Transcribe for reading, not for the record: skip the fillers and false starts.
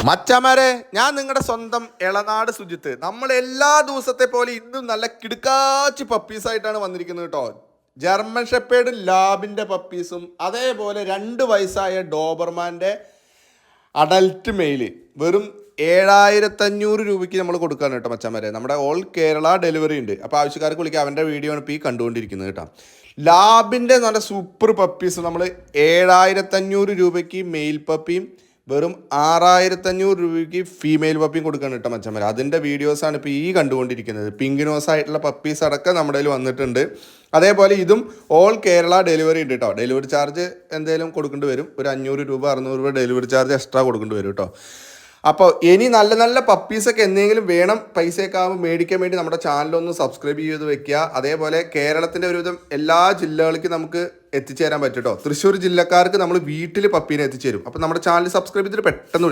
മച്ചാമാരെ, ഞാൻ നിങ്ങളുടെ സ്വന്തം എളനാട് സുജിത്ത്. നമ്മൾ എല്ലാ ദിവസത്തെ പോലെ ഇന്നും നല്ല കിടുക്കാച്ചി പപ്പീസായിട്ടാണ് വന്നിരിക്കുന്നത് കേട്ടോ. ജർമ്മൻ ഷെപ്പേർഡ് ലാബിൻ്റെ പപ്പീസും അതേപോലെ 2 വയസ്സായ ഡോബർമാൻ്റെ അഡൽട്ട് മെയില് വെറും 7500 രൂപയ്ക്ക് നമ്മൾ കൊടുക്കുകയാണ് കേട്ടോ മച്ചാമാരെ. നമ്മുടെ ഓൾ കേരള ഡെലിവറി ഉണ്ട്. അപ്പോൾ ആവശ്യക്കാർക്ക് വിളിക്കുക. അവൻ്റെ വീഡിയോ ആണ് ഇപ്പോൾ ഈ കണ്ടുകൊണ്ടിരിക്കുന്നത് കേട്ടോ. ലാബിൻ്റെ നല്ല സൂപ്പർ പപ്പീസ് നമ്മൾ 7500 രൂപയ്ക്ക് മെയിൽ പപ്പിയും വെറും 6500 രൂപയ്ക്ക് ഫീമെയിൽ പപ്പിയും കൊടുക്കണം കേട്ടോ മച്ചന്മാർ. അതിൻ്റെ വീഡിയോസാണ് ഇപ്പോൾ ഈ കണ്ടുകൊണ്ടിരിക്കുന്നത്. പിങ്ക് നോസ് ആയിട്ടുള്ള പപ്പീസ് അടക്കം നമ്മുടെ കയ്യിൽ വന്നിട്ടുണ്ട്. അതേപോലെ ഇതും ഓൾ കേരള ഡെലിവറി ഉണ്ട് കേട്ടോ. ഡെലിവറി ചാർജ് എന്തെങ്കിലും കൊടുക്കേണ്ടി വരും. ഒരു 500 രൂപ 600 രൂപ ഡെലിവറി ചാർജ് എക്സ്ട്രാ കൊടുക്കേണ്ടി വരും കേട്ടോ. അപ്പോൾ ഇനി നല്ല നല്ല പപ്പീസൊക്കെ എന്തെങ്കിലും വേണം പൈസയൊക്കെ ആകുമ്പോൾ മേടിക്കാൻ വേണ്ടി നമ്മുടെ ചാനലൊന്ന് സബ്സ്ക്രൈബ് ചെയ്ത് വെക്കുക. അതേപോലെ കേരളത്തിൻ്റെ ഒരുവിധം എല്ലാ ജില്ലകളിലേക്കും നമുക്ക് എത്തിച്ചേരാൻ പറ്റും കേട്ടോ. തൃശ്ശൂർ ജില്ലക്കാർക്ക് നമ്മൾ വീട്ടിൽ പപ്പീനെ എത്തിച്ചേരും. അപ്പോൾ നമ്മുടെ ചാനൽ സബ്സ്ക്രൈബ് ചെയ്തിട്ട് പെട്ടെന്ന്